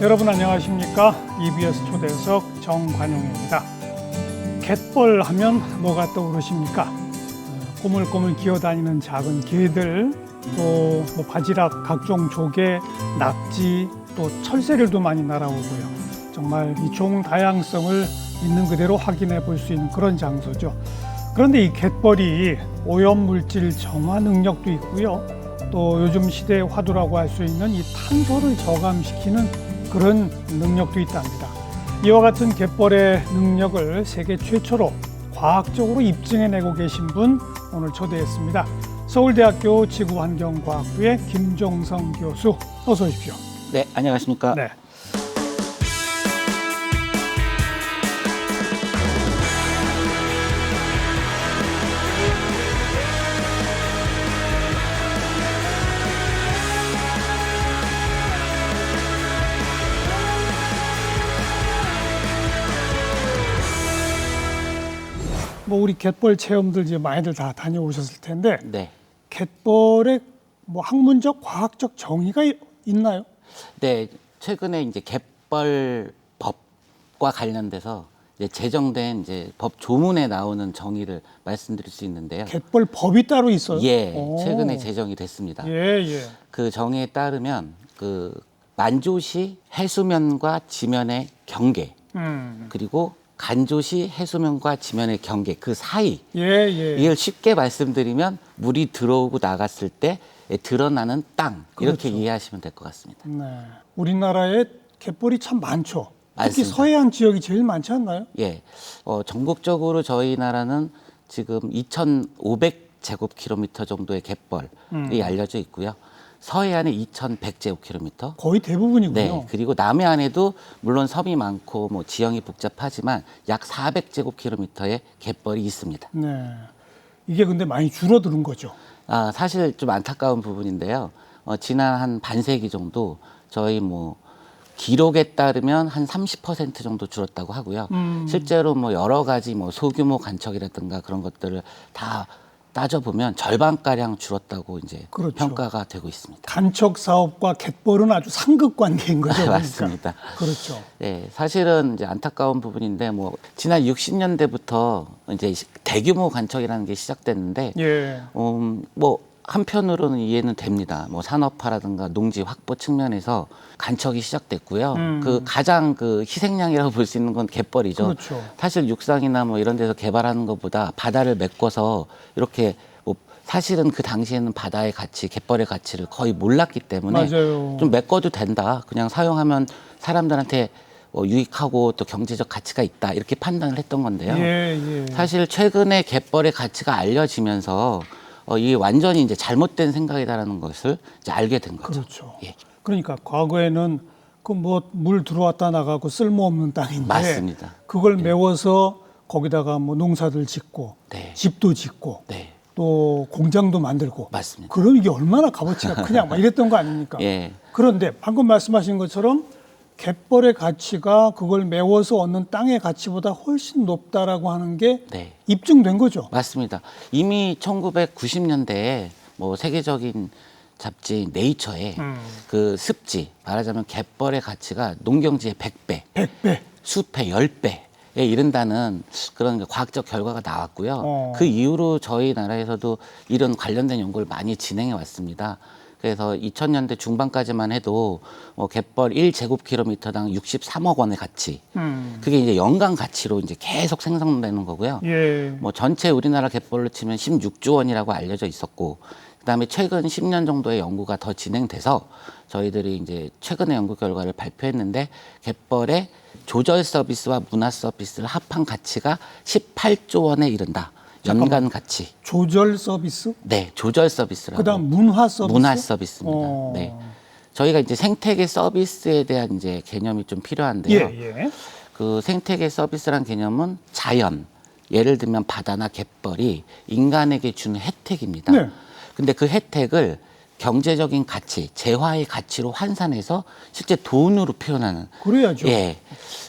여러분 안녕하십니까? EBS 초대석 정관용입니다. 갯벌 하면 뭐가 떠오르십니까? 꼬물꼬물 기어다니는 작은 개들, 또 바지락, 각종 조개, 낙지, 또 철새들도 많이 날아오고요. 정말 이 종 다양성을 있는 그대로 확인해 볼 수 있는 그런 장소죠. 그런데 이 갯벌이 오염물질 정화 능력도 있고요. 또 요즘 시대의 화두라고 할 수 있는 이 탄소를 저감시키는 그런 능력도 있답니다. 이와 같은 갯벌의 능력을 세계 최초로 과학적으로 입증해내고 계신 분 오늘 초대했습니다. 서울대학교 지구환경과학부의 김종성 교수, 어서 오십시오. 네, 안녕하십니까? 네. 우리 갯벌 체험들 이제 많이들 다 다녀오셨을 텐데, 네. 갯벌의 학문적, 과학적 정의가 있나요? 네, 최근에 이제 갯벌 법과 관련돼서 이제 제정된 이제 법 조문에 나오는 정의를 말씀드릴 수 있는데요. 갯벌 법이 따로 있어요? 예, 오. 최근에 제정이 됐습니다. 예, 예. 그 정의에 따르면 그 만조시 해수면과 지면의 경계, 그리고 간조시 해수면과 지면의 경계, 그 사이. 예, 예. 이걸 쉽게 말씀드리면 물이 들어오고 나갔을 때 드러나는 땅, 이렇게 그렇죠. 이해하시면 될 것 같습니다. 네. 우리나라에 갯벌이 참 많죠. 특히 많습니다. 서해안 지역이 제일 많지 않나요? 예, 전국적으로 저희 나라는 지금 2,500제곱킬로미터 정도의 갯벌이 알려져 있고요. 서해안에 2,100제곱킬로미터. 거의 대부분이군요. 네, 그리고 남해안에도 물론 섬이 많고 지형이 복잡하지만 약 400제곱킬로미터의 갯벌이 있습니다. 네. 이게 근데 많이 줄어드는 거죠. 사실 좀 안타까운 부분인데요. 지난 한 반세기 정도 저희 기록에 따르면 한 30% 정도 줄었다고 하고요. 실제로 여러 가지 소규모 간척이라든가 그런 것들을 다 따져보면 절반가량 줄었다고 이제 그렇죠. 평가가 되고 있습니다. 간척 사업과 갯벌은 아주 상급 관계인 거죠. 그러니까. 맞습니다. 그렇죠. 네, 사실은 이제 안타까운 부분인데 지난 60년대부터 이제 대규모 간척이라는 게 시작됐는데 예. 한편으로는 이해는 됩니다. 산업화라든가 농지 확보 측면에서 간척이 시작됐고요. 그 가장 희생양이라고 볼 수 있는 건 갯벌이죠. 그렇죠. 사실 육상이나 이런 데서 개발하는 것보다 바다를 메꿔서 이렇게 사실은 그 당시에는 바다의 가치, 갯벌의 가치를 거의 몰랐기 때문에 맞아요. 좀 메꿔도 된다. 그냥 사용하면 사람들한테 유익하고 또 경제적 가치가 있다. 이렇게 판단을 했던 건데요. 예, 예. 사실 최근에 갯벌의 가치가 알려지면서 이게 완전히 이제 잘못된 생각이다라는 것을 이제 알게 된 거죠. 그렇죠. 예. 그러니까 과거에는 물 들어왔다 나가고 쓸모없는 땅인데 맞습니다. 그걸 메워서 거기다가 농사들 짓고 네. 집도 짓고 네. 또 공장도 만들고 맞습니다. 그럼 이게 얼마나 값어치가 크냐 이랬던 거 아닙니까? 예. 그런데 방금 말씀하신 것처럼 갯벌의 가치가 그걸 메워서 얻는 땅의 가치보다 훨씬 높다라고 하는 게 네. 입증된 거죠. 맞습니다. 이미 1990년대에 세계적인 잡지 네이처에 그 습지, 말하자면 갯벌의 가치가 농경지의 100배, 100배. 숲의 10배에 이른다는 그런 과학적 결과가 나왔고요. 그 이후로 저희 나라에서도 이런 관련된 연구를 많이 진행해 왔습니다. 그래서 2000년대 중반까지만 해도 갯벌 1제곱킬로미터당 63억 원의 가치. 그게 이제 연간 가치로 이제 계속 생성되는 거고요. 예. 전체 우리나라 갯벌로 치면 16조 원이라고 알려져 있었고, 그다음에 최근 10년 정도의 연구가 더 진행돼서 저희들이 이제 최근의 연구 결과를 발표했는데 갯벌의 조절 서비스와 문화 서비스를 합한 가치가 18조 원에 이른다. 연간 가치. 조절 서비스? 네, 조절 서비스라고. 그다음 문화 서비스? 문화 서비스입니다. 네. 저희가 이제 생태계 서비스에 대한 이제 개념이 좀 필요한데요. 예. 그 생태계 서비스란 개념은 자연, 예를 들면 바다나 갯벌이 인간에게 주는 혜택입니다. 네. 근데 그 혜택을 경제적인 가치, 재화의 가치로 환산해서 실제 돈으로 표현하는. 그래야죠. 예.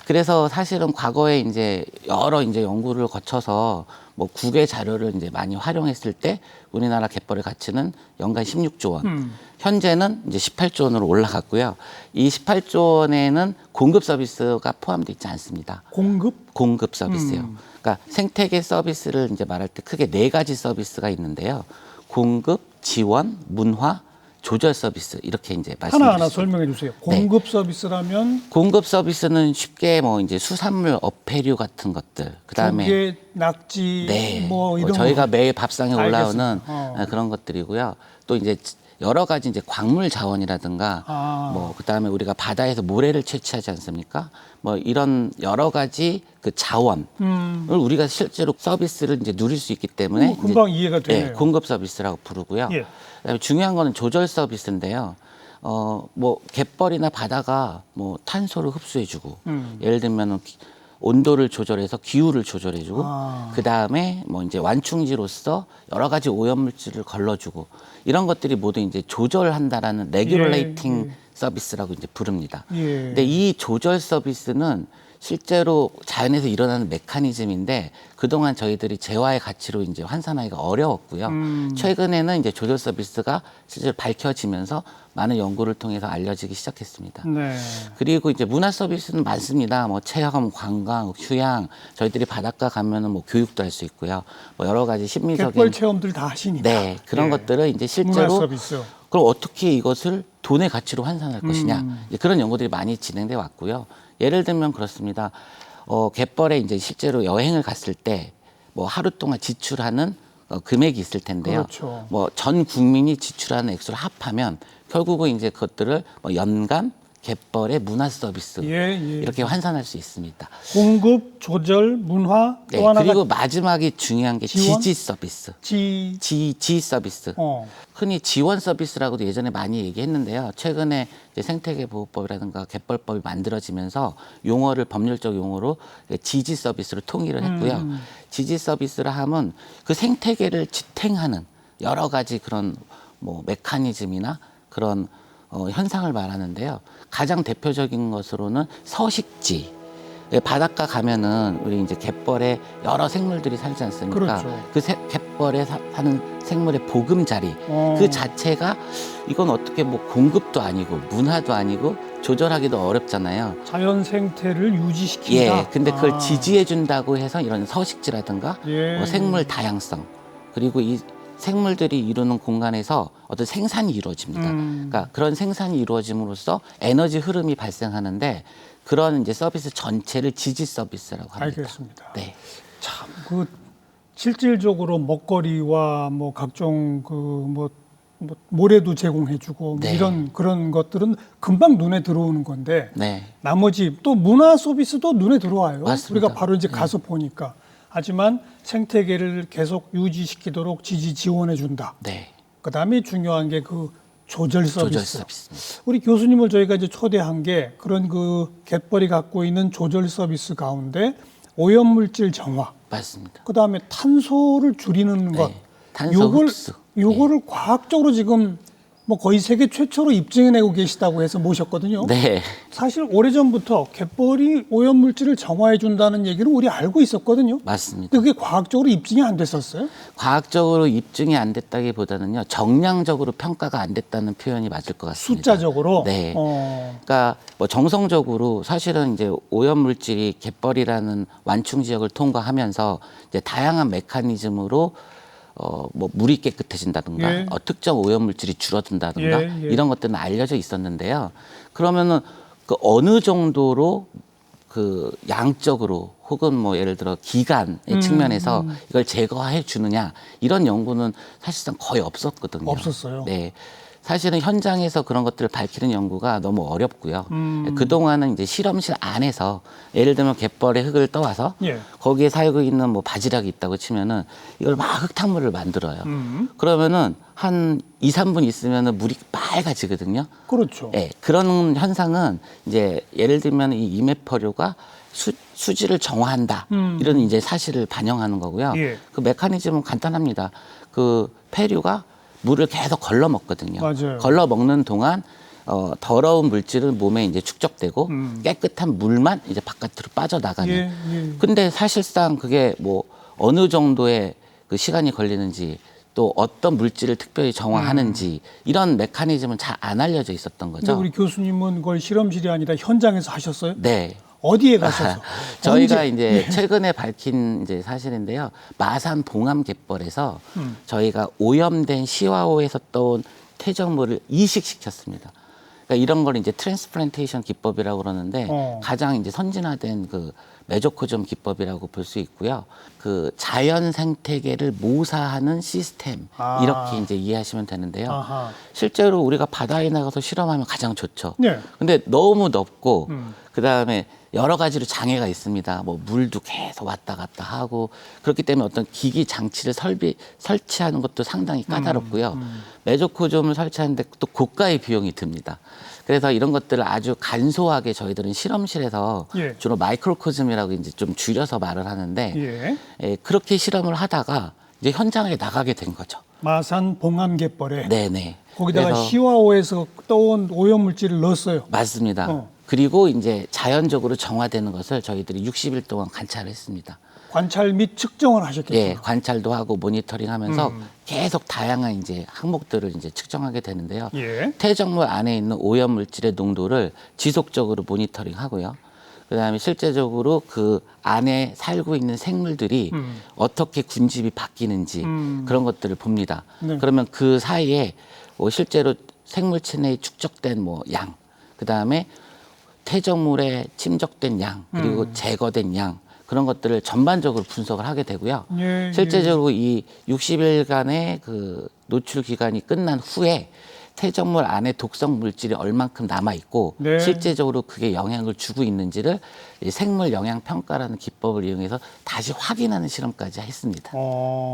그래서 사실은 과거에 이제 여러 이제 연구를 거쳐서 뭐 국외 자료를 이제 많이 활용했을 때 우리나라 갯벌의 가치는 연간 16조 원. 현재는 이제 18조 원으로 올라갔고요. 이 18조 원에는 공급 서비스가 포함되어 있지 않습니다. 공급 서비스요. 그러니까 생태계 서비스를 이제 말할 때 크게 4가지 서비스가 있는데요. 공급, 지원, 문화, 조절 서비스 이렇게 이제 말씀드렸습니다. 하나하나 설명해 주세요. 공급 서비스라면 공급 서비스는 쉽게 뭐 이제 수산물 어패류 같은 것들, 그다음에 조개, 낙지, 네, 뭐 이런 저희가 거. 매일 밥상에 올라오는 알겠습니다. 그런 것들이고요. 또 이제 여러 가지 이제 광물 자원이라든가 뭐 그다음에 우리가 바다에서 모래를 채취하지 않습니까? 뭐 이런 여러 가지 그 자원을 우리가 실제로 서비스를 이제 누릴 수 있기 때문에 금방 이해가 되네요. 네, 공급 서비스라고 부르고요. 예. 그다음에 중요한 거는 조절 서비스인데요. 뭐 갯벌이나 바다가 뭐 탄소를 흡수해주고 예를 들면 온도를 조절해서 기후를 조절해주고 그 다음에 뭐 이제 완충지로서 여러 가지 오염물질을 걸러주고 이런 것들이 모두 이제 조절한다라는 레귤레이팅 서비스라고 이제 부릅니다. 근데 이 조절 서비스는 실제로 자연에서 일어나는 메커니즘인데 그동안 저희들이 재화의 가치로 이제 환산하기가 어려웠고요. 최근에는 이제 조절 서비스가 실제로 밝혀지면서 많은 연구를 통해서 알려지기 시작했습니다. 네. 그리고 이제 문화 서비스는 많습니다. 뭐 체험, 관광, 휴양, 저희들이 바닷가 가면은 뭐 교육도 할 수 있고요. 뭐 여러 가지 심리적인 갯벌 체험들 다 하시니까. 네, 그런 것들을 이제 문화 실제로 서비스. 그럼 어떻게 이것을 돈의 가치로 환산할 것이냐 이제 그런 연구들이 많이 진행돼 왔고요. 예를 들면 그렇습니다. 갯벌에 이제 실제로 여행을 갔을 때 뭐 하루 동안 지출하는 금액이 있을 텐데요. 그렇죠. 뭐 전 국민이 지출하는 액수를 합하면 결국은 이제 그것들을 뭐 연간 갯벌의 문화 서비스 이렇게 환산할 수 있습니다. 공급, 조절, 문화 또 네, 하나가 그리고 마지막에 중요한 게 지원? 지지 서비스. 지 서비스. 흔히 지원 서비스라고도 예전에 많이 얘기했는데요. 최근에 이제 생태계보호법이라든가 갯벌법이 만들어지면서 용어를 법률적 용어로 지지 서비스로 통일을 했고요. 지지 서비스를 하면 그 생태계를 지탱하는 여러 가지 그런 뭐 메커니즘이나 그런 현상을 말하는데요. 가장 대표적인 것으로는 서식지. 바닷가 가면은 우리 이제 갯벌에 여러 생물들이 살지 않습니까? 그렇죠. 그 갯벌에 사는 생물의 보금자리 그 자체가 이건 어떻게 뭐 공급도 아니고 문화도 아니고 조절하기도 어렵잖아요. 자연 생태를 유지시킨다. 예, 근데 그걸 지지해 준다고 해서 이런 서식지라든가 뭐 생물 다양성 그리고 이 생물들이 이루는 공간에서 어떤 생산이 이루어집니다. 그러니까 그런 생산이 이루어짐으로써 에너지 흐름이 발생하는데 그런 이제 서비스 전체를 지지 서비스라고 합니다. 알겠습니다. 네. 참, 그 실질적으로 먹거리와 뭐 각종 그 뭐 모래도 제공해주고 뭐 네. 이런 그런 것들은 금방 눈에 들어오는 건데 네. 나머지 또 문화 서비스도 눈에 들어와요. 맞습니다. 우리가 바로 이제 가서 보니까 하지만 생태계를 계속 유지시키도록 지지 지원해 준다. 네. 그다음에 중요한 게 그 조절 서비스. 조절 서비스입니다. 우리 교수님을 저희가 이제 초대한 게 그런 그 갯벌이 갖고 있는 조절 서비스 가운데 오염물질 정화, 맞습니다. 그다음에 탄소를 줄이는 것, 탄소 흡수. 요거를 과학적으로 지금 뭐 거의 세계 최초로 입증해내고 계시다고 해서 모셨거든요. 네. 사실 오래전부터 갯벌이 오염물질을 정화해 준다는 얘기를 우리 알고 있었거든요. 맞습니다. 근데 그게 과학적으로 입증이 안 됐었어요? 과학적으로 입증이 안 됐다기보다는요. 정량적으로 평가가 안 됐다는 표현이 맞을 것 같습니다. 숫자적으로? 네. 그러니까 뭐 정성적으로 사실은 이제 오염물질이 갯벌이라는 완충 지역을 통과하면서 이제 다양한 메커니즘으로 뭐 물이 깨끗해진다든가 특정 오염물질이 줄어든다든가 이런 것들은 알려져 있었는데요. 그러면은 그 어느 정도로 그 양적으로 혹은 뭐 예를 들어 기간의 측면에서 이걸 제거해 주느냐 이런 연구는 사실상 거의 없었거든요. 없었어요. 네. 사실은 현장에서 그런 것들을 밝히는 연구가 너무 어렵고요. 그동안은 이제 실험실 안에서 예를 들면 갯벌에 흙을 떠와서 거기에 살고 있는 뭐 바지락이 있다고 치면은 이걸 막 흙탕물을 만들어요. 그러면은 한 2, 3분 있으면은 물이 빨개지거든요. 그렇죠. 네, 그런 현상은 이제 예를 들면 이 이메퍼류가 수질을 정화한다. 이런 이제 사실을 반영하는 거고요. 그 메커니즘은 간단합니다. 그 폐류가 물을 계속 걸러 먹거든요. 맞아요. 걸러 먹는 동안 더러운 물질은 몸에 이제 축적되고 깨끗한 물만 이제 바깥으로 빠져나가는. 근데 사실상 그게 뭐 어느 정도의 그 시간이 걸리는지 또 어떤 물질을 특별히 정화하는지 이런 메커니즘은 잘 안 알려져 있었던 근데 거죠. 우리 교수님은 그걸 실험실이 아니라 현장에서 하셨어요? 네. 어디에 가셔서? 저희가 언제? 이제 최근에 밝힌 이제 사실인데요. 마산 봉암 갯벌에서 저희가 오염된 시화호에서 떠온 퇴적물을 이식시켰습니다. 그러니까 이런 걸 이제 트랜스플란테이션 기법이라고 그러는데 가장 이제 선진화된 그 메조코즘 기법이라고 볼 수 있고요. 그 자연 생태계를 모사하는 시스템 이렇게 이제 이해하시면 되는데요. 아하. 실제로 우리가 바다에 나가서 실험하면 가장 좋죠. 네. 근데 너무 넓고 그다음에 여러 가지로 장애가 있습니다. 뭐 물도 계속 왔다 갔다 하고 그렇기 때문에 어떤 기기 장치를 설치하는 것도 상당히 까다롭고요. 메조코즘을 설치하는데 또 고가의 비용이 듭니다. 그래서 이런 것들을 아주 간소하게 저희들은 실험실에서 예. 주로 마이크로코즘이라고 이제 좀 줄여서 말을 하는데 예. 그렇게 실험을 하다가 이제 현장에 나가게 된 거죠. 마산 봉암 갯벌에 네네. 거기다가 그래서 시화호에서 떠온 오염물질을 넣었어요. 맞습니다. 그리고 이제 자연적으로 정화되는 것을 저희들이 60일 동안 관찰했습니다. 관찰 및 측정을 예, 하셨겠죠. 관찰도 하고 모니터링하면서 계속 다양한 이제 항목들을 이제 측정하게 되는데요. 예. 퇴적물 안에 있는 오염 물질의 농도를 지속적으로 모니터링하고요. 그다음에 실제적으로 그 안에 살고 있는 생물들이 어떻게 군집이 바뀌는지 그런 것들을 봅니다. 네. 그러면 그 사이에 실제로 생물체 내에 축적된 뭐 양, 그다음에 퇴적물에 침적된 양, 그리고 제거된 양 그런 것들을 전반적으로 분석을 하게 되고요. 예, 실제적으로 이 60일간의 그 노출 기간이 끝난 후에 퇴적물 안에 독성 물질이 얼만큼 남아 있고 네. 실제적으로 그게 영향을 주고 있는지를 이 생물 영향 평가라는 기법을 이용해서 다시 확인하는 실험까지 했습니다.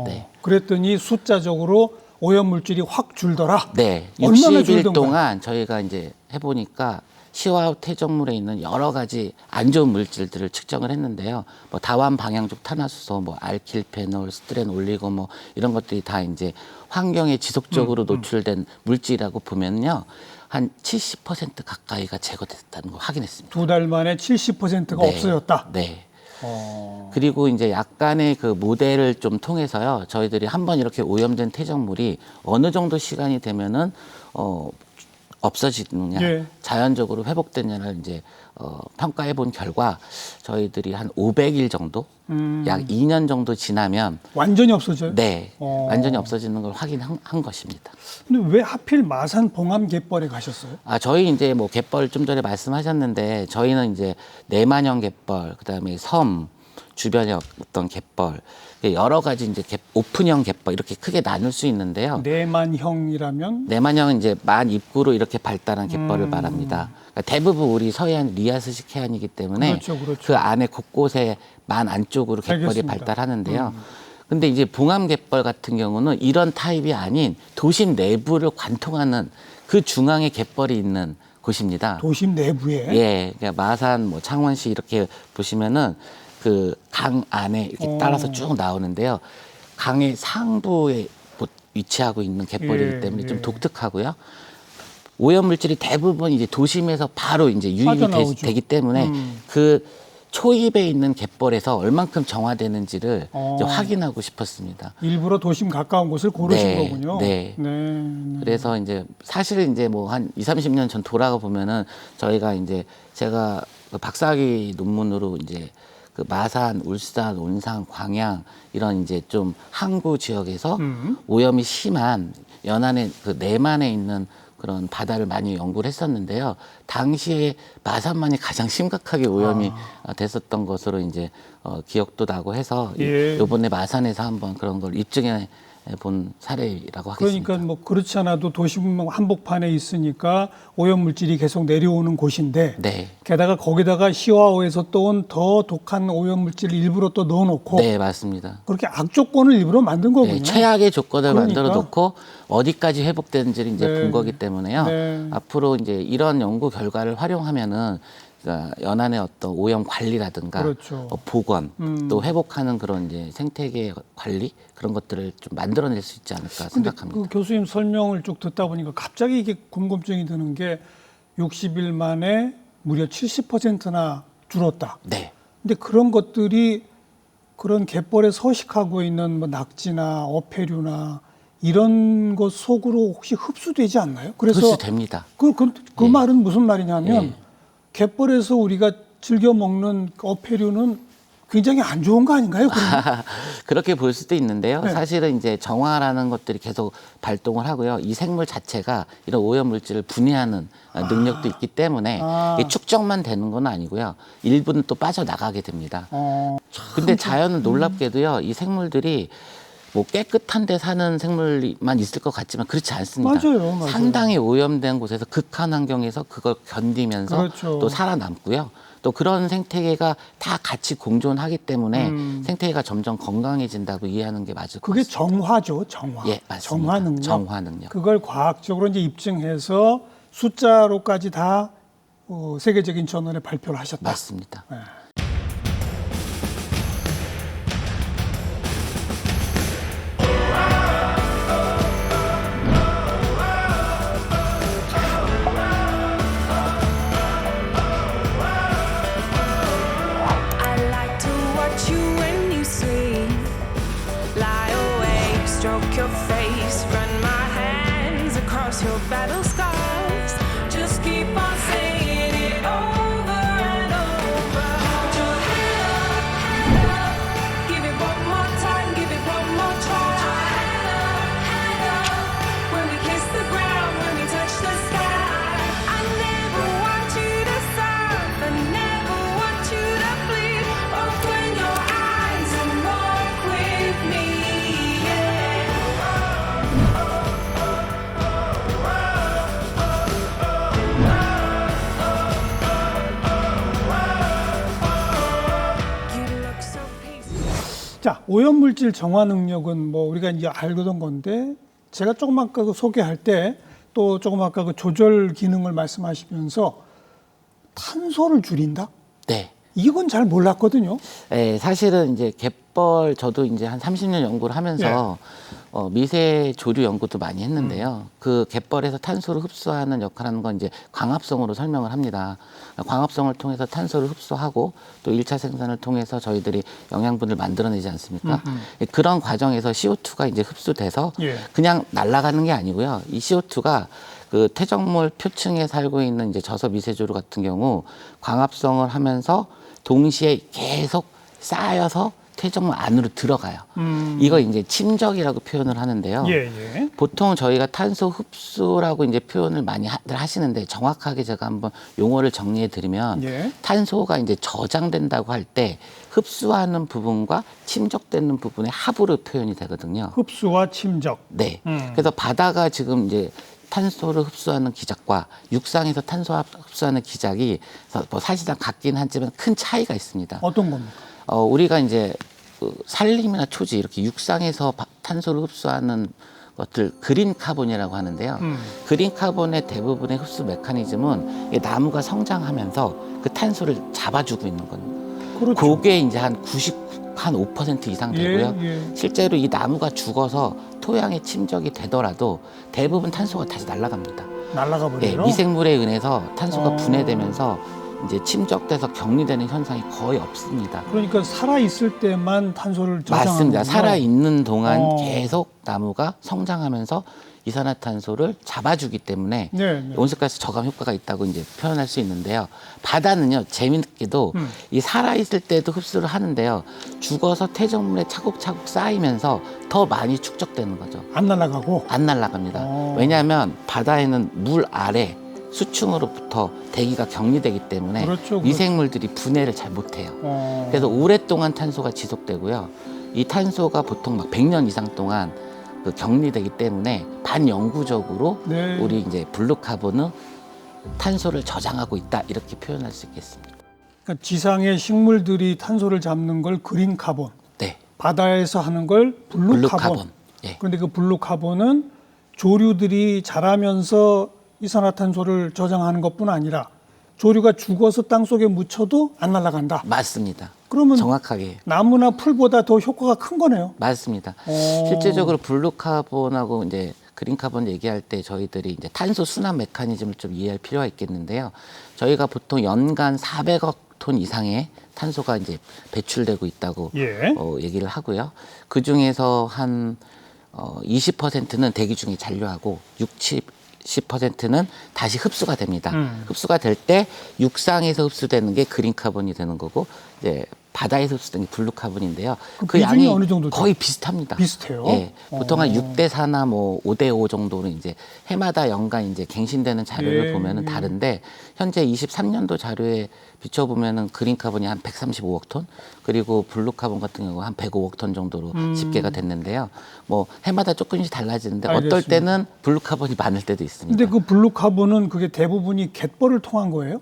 네. 그랬더니 숫자적으로 오염물질이 확 줄더라. 네, 얼마나 60일 줄던가요? 동안 저희가 이제 해보니까 시화호 퇴적물에 있는 여러 가지 안 좋은 물질들을 측정을 했는데요. 뭐 다완 방향족 탄화수소, 뭐 알킬페놀, 스트렌 올리고 뭐 이런 것들이 다 이제 환경에 지속적으로 노출된 물질이라고 보면요. 한 70% 가까이가 제거됐다는 걸 확인했습니다. 2달 만에 70%가 네. 없어졌다. 네. 그리고 이제 약간의 그 모델을 좀 통해서요. 저희들이 한번 이렇게 오염된 퇴적물이 어느 정도 시간이 되면은 없어지느냐, 예. 자연적으로 회복되느냐를 이제 평가해 본 결과 저희들이 한 500일 정도, 약 2년 정도 지나면 완전히 없어져요? 네, 완전히 없어지는 걸 확인한 것입니다. 근데 왜 하필 마산 봉암 갯벌에 가셨어요? 저희 이제 뭐 갯벌 좀 전에 말씀하셨는데 저희는 이제 내만형 갯벌, 그다음에 섬 주변의 어떤 갯벌 여러 가지 이제 오픈형 갯벌 이렇게 크게 나눌 수 있는데요. 내만형이라면 내만형은 이제 만 입구로 이렇게 발달한 갯벌을 말합니다. 그러니까 대부분 우리 서해안 리아스식 해안이기 때문에 그렇죠, 그렇죠. 그 안에 곳곳에 만 안쪽으로 갯벌이 알겠습니다. 발달하는데요. 근데 이제 봉암 갯벌 같은 경우는 이런 타입이 아닌 도심 내부를 관통하는 그 중앙에 갯벌이 있는 곳입니다. 도심 내부에 예, 그러니까 마산, 뭐 창원시 이렇게 보시면은 그 강 안에 이렇게 따라서 쭉 나오는데요. 강의 상부에 위치하고 있는 갯벌이기 예, 때문에 예. 좀 독특하고요. 오염 물질이 대부분 이제 도심에서 바로 이제 유입이 빠져나오죠. 되기 때문에 그 초입에 있는 갯벌에서 얼만큼 정화되는지를 이제 확인하고 싶었습니다. 일부러 도심 가까운 곳을 고르신 네, 거군요. 네. 그래서 이제 사실 이제 뭐 한 20, 30년 전 돌아가 보면은 저희가 이제 제가 그 박사학위 논문으로 이제 그 마산, 울산, 온산, 광양 이런 이제 좀 항구 지역에서 오염이 심한 연안의 그 내만에 있는 그런 바다를 많이 연구를 했었는데요. 당시에 마산만이 가장 심각하게 오염이 됐었던 것으로 이제 기억도 나고 해서 예. 이번에 마산에서 한번 그런 걸 입증해 본 사례라고 하겠습니다. 그러니까 뭐 그렇지 않아도 도심 한복판에 있으니까 오염물질이 계속 내려오는 곳인데 네. 게다가 거기다가 시화호에서 떠온 더 독한 오염물질을 일부러 또 넣어놓고 네, 맞습니다. 그렇게 악조건을 일부러 만든 거군요. 네, 최악의 조건을 그러니까. 만들어 놓고 어디까지 회복되는지를 이제 네. 본 거기 때문에요. 네. 앞으로 이제 이런 연구 결과를 활용하면은 그러니까 연안의 어떤 오염 관리라든가 그렇죠. 보건 또 회복하는 그런 이제 생태계 관리 그런 것들을 좀 만들어낼 수 있지 않을까 근데 생각합니다. 그 교수님 설명을 쭉 듣다 보니까 갑자기 이게 궁금증이 드는 게 60일 만에 무려 70%나 줄었다. 네. 근데 그런 것들이 그런 갯벌에 서식하고 있는 뭐 낙지나 어패류나 이런 것 속으로 혹시 흡수되지 않나요? 그래서 흡수됩니다. 그 예. 말은 무슨 말이냐면 예. 갯벌에서 우리가 즐겨 먹는 어패류는 굉장히 안 좋은 거 아닌가요? 그러면? 그렇게 볼 수도 있는데요. 네. 사실은 이제 정화라는 것들이 계속 발동을 하고요. 이 생물 자체가 이런 오염 물질을 분해하는 능력도 있기 때문에 이게 축적만 되는 건 아니고요. 일부는 또 빠져나가게 됩니다. 근데 자연은 놀랍게도요. 이 생물들이 뭐 깨끗한 데 사는 생물만 있을 것 같지만 그렇지 않습니다. 맞아요. 상당히 오염된 곳에서 극한 환경에서 그걸 견디면서 그렇죠. 또 살아남고요. 또 그런 생태계가 다 같이 공존하기 때문에 생태계가 점점 건강해진다고 이해하는 게 맞을 것 그게 같습니다. 정화죠, 정화. 예, 맞습니다. 정화 능력. 정화 능력. 그걸 과학적으로 이제 입증해서 숫자로까지 다 세계적인 저널에 발표를 하셨다. 맞습니다. 네. I like to watch you when you sleep. Lie awake, stroke your face, run my hands across your battle scars. Just keep on saying it over and over. Hold your head up, give it one more time, give it one more try. Head up, when we kiss the ground, when we touch the sky. I never want you to suffer, never want you to bleed. Open your eyes and walk with me, yeah. You look so peaceful. 자, 오염물질 정화 능력은 뭐 우리가 이제 알던 건데 제가 조금 아까 그 소개할 때 또 조금 아까 그 조절 기능을 말씀하시면서 탄소를 줄인다? 네. 이건 잘 몰랐거든요. 예, 사실은 이제 갯벌 저도 이제 한 30년 연구를 하면서 미세 조류 연구도 많이 했는데요. 그 갯벌에서 탄소를 흡수하는 역할하는 건 이제 광합성으로 설명을 합니다. 광합성을 통해서 탄소를 흡수하고 또 1차 생산을 통해서 저희들이 영양분을 만들어내지 않습니까? 예, 그런 과정에서 CO2가 이제 흡수돼서 예. 그냥 날아가는 게 아니고요. 이 CO2가 그 퇴적물 표층에 살고 있는 이제 저서 미세조류 같은 경우 광합성을 하면서 동시에 계속 쌓여서 퇴적물 안으로 들어가요. 이거 이제 침적이라고 표현을 하는데요. 예, 예. 보통 저희가 탄소 흡수라고 이제 표현을 많이 하시는데 정확하게 제가 한번 용어를 정리해 드리면 예. 탄소가 이제 저장된다고 할 때 흡수하는 부분과 침적되는 부분의 합으로 표현이 되거든요. 흡수와 침적. 네. 그래서 바다가 지금 이제 탄소를 흡수하는 기작과 육상에서 탄소 흡수하는 기작이 뭐 사실상 같긴 하지만 큰 차이가 있습니다. 어떤 겁니까? 우리가 이제 그 산림이나 초지 이렇게 육상에서 탄소를 흡수하는 것들 그린 카본이라고 하는데요. 그린 카본의 대부분의 흡수 메커니즘은 이 나무가 성장하면서 그 탄소를 잡아주고 있는 겁니다. 그렇죠. 그게 이제 한 5% 이상 되고요. 예, 예. 실제로 이 나무가 죽어서 토양에 침적이 되더라도 대부분 탄소가 다시 날아갑니다. 날아가 네, 버려요. 미생물에 의해서 탄소가 어. 분해되면서 이제 침적돼서 격리되는 현상이 거의 없습니다. 그러니까 살아 있을 때만 탄소를 저장하는 맞습니다. 살아 있는 동안 어. 계속 나무가 성장하면서 이산화탄소를 잡아주기 때문에 네, 네. 온실가스 저감 효과가 있다고 이제 표현할 수 있는데요. 바다는요, 재미있게도 이 살아있을 때도 흡수를 하는데요. 죽어서 퇴적물에 차곡차곡 쌓이면서 더 많이 축적되는 거죠. 안 날아가고. 안 날아갑니다. 어. 왜냐하면 바다에는 물 아래 수층으로부터 대기가 격리되기 때문에 그렇죠, 미생물들이 분해를 잘 못해요. 그래서 오랫동안 탄소가 지속되고요. 이 탄소가 보통 막 100년 이상 동안 그 격리되기 때문에 반영구적으로 네. 우리 이제 블루카본은 탄소를 저장하고 있다 이렇게 표현할 수 있겠습니다. 그러니까 지상의 식물들이 탄소를 잡는 걸 그린 카본, 네, 바다에서 하는 걸 블루 카본. 블루카본. 예. 그런데 그 블루 카본은 조류들이 자라면서 이산화탄소를 저장하는 것뿐 아니라 조류가 죽어서 땅 속에 묻혀도 안 날아간다. 맞습니다. 그러면 정확하게 나무나 풀보다 더 효과가 큰 거네요. 맞습니다. 오. 실제적으로 블루카본하고 이제 그린카본 얘기할 때 저희들이 이제 탄소 순환 메커니즘을 좀 이해할 필요가 있겠는데요. 저희가 보통 연간 400억 톤 이상의 탄소가 이제 배출되고 있다고 예. 얘기를 하고요. 그 중에서 한 20%는 대기 중에 잔류하고 60%는 다시 흡수가 됩니다. 흡수가 될 때 육상에서 흡수되는 게 그린 카본이 되는 거고 이제 바다에서 흡수되는 게 블루 카본인데요. 그 그 비중이 양이 어느 정도 거의 비슷합니다. 비슷해요? 예, 보통 한 6대 4나 뭐 5대 5 정도로 이제 해마다 연간 이제 갱신되는 자료를 예, 보면은 예. 다른데 현재 23년도 자료에 비춰보면은 그린 카본이 한 135억 톤 그리고 블루 카본 같은 경우 한 105억 톤 정도로 집계가 됐는데요. 뭐 해마다 조금씩 달라지는데 어떨 알겠습니다. 때는 블루 카본이 많을 때도 있습니다. 근데 그 블루 카본은 그게 대부분이 갯벌을 통한 거예요?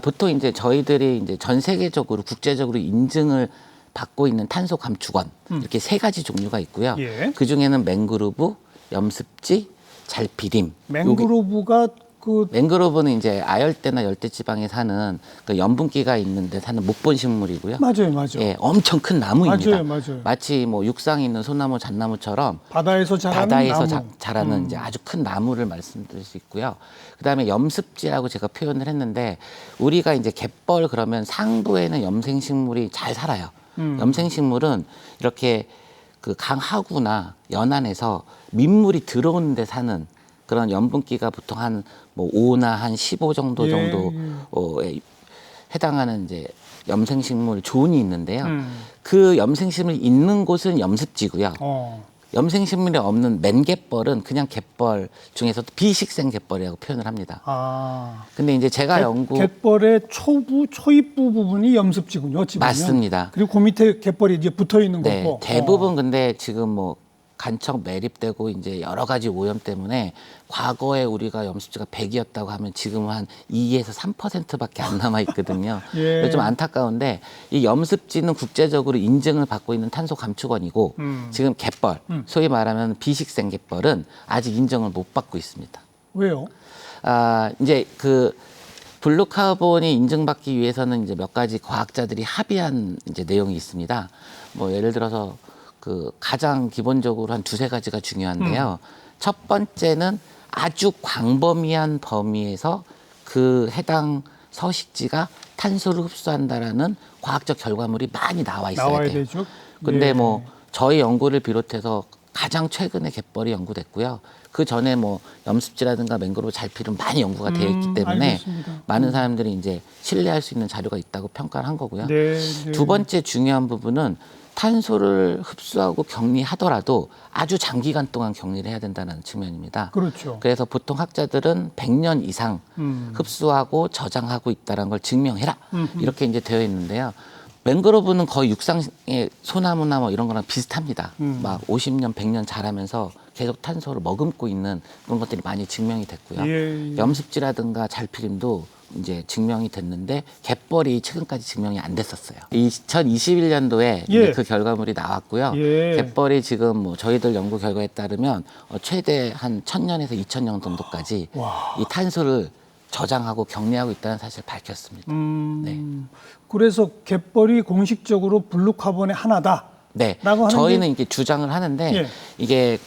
보통 이제 저희들이 이제 전 세계적으로 국제적으로 인증을 받고 있는 탄소 감축원 이렇게 세 가지 종류가 있고요. 예. 그 중에는 맹그루브, 염습지, 잘피림. 맹그로브가 그 맹그로브는 이제 아열대나 열대지방에 사는 그 염분기가 있는데 사는 목본 식물이고요. 맞아요, 맞아요. 예, 엄청 큰 나무입니다. 맞아요. 마치 뭐 육상에 있는 소나무, 잣나무처럼 바다에서 자라는 바다에서 나무. 자라는 이제 아주 큰 나무를 말씀드릴 수 있고요. 그다음에 염습지라고 제가 표현을 했는데 우리가 이제 갯벌 그러면 상부에는 염생식물이 잘 살아요. 염생식물은 이렇게 그 강하구나 연안에서 민물이 들어오는 데 사는 그런 염분기가 보통 한 뭐 5나 한 15 정도 예. 에 해당하는 이제 염생식물 존이 있는데요. 그 염생식물이 있는 곳은 염습지고요. 염생식물이 없는 맨갯벌은 그냥 갯벌 중에서도 비식생 갯벌이라고 표현을 합니다. 근데 이제 제가 갯벌의 초입부 부분이 염습지군요. 지금요. 맞습니다. 그리고 그 밑에 갯벌이 이제 붙어 있는 네, 거고. 대부분 근데 지금 뭐 간척 매립되고 이제 여러 가지 오염 때문에 과거에 우리가 염습지가 100이었다고 하면 지금은 한 2에서 3%밖에 안 남아 있거든요. 예. 좀 안타까운데 이 염습지는 국제적으로 인증을 받고 있는 탄소 감축원이고 지금 갯벌, 소위 말하면 비식생 갯벌은 아직 인정을 못 받고 있습니다. 왜요? 이제 그 블루카본이 인증받기 위해서는 이제 몇 가지 과학자들이 합의한 이제 내용이 있습니다. 뭐 예를 들어서 그 가장 기본적으로 한 두세 가지가 중요한데요. 첫 번째는 아주 광범위한 범위에서 그 해당 서식지가 탄소를 흡수한다라는 과학적 결과물이 많이 나와 있어야 나와야 돼요. 되죠. 근데 예. 뭐 저희 연구를 비롯해서 가장 최근에 갯벌이 연구됐고요. 그 전에 뭐 염습지라든가 맹그로브 잘피름 많이 연구가 되어 있기 때문에 알겠습니다. 많은 사람들이 이제 신뢰할 수 있는 자료가 있다고 평가를 한 거고요. 네. 두 번째 중요한 부분은 탄소를 흡수하고 격리하더라도 아주 장기간 동안 격리를 해야 된다는 측면입니다. 그렇죠. 그래서 보통 학자들은 100년 이상 흡수하고 저장하고 있다는 걸 증명해라. 이렇게 이제 되어 있는데요. 맹그로브는 거의 육상의 소나무나 뭐 이런 거랑 비슷합니다. 막 50년, 100년 자라면서 계속 탄소를 머금고 있는 그런 것들이 많이 증명이 됐고요. 예. 염습지라든가 잘피림도 이제 증명이 됐는데 갯벌이 최근까지 증명이 안 됐었어요. 2021년도에 예. 그 결과물이 나왔고요. 예. 갯벌이 지금 뭐 저희들 연구 결과에 따르면 최대 한 1000년에서 2000년 정도까지 와. 이 탄소를 저장하고 격리하고 있다는 사실을 밝혔습니다. 네. 그래서 갯벌이 공식적으로 블루카본의 하나다. 네, 라고 하는데- 저희는 이게 주장을 하는데 예. 이게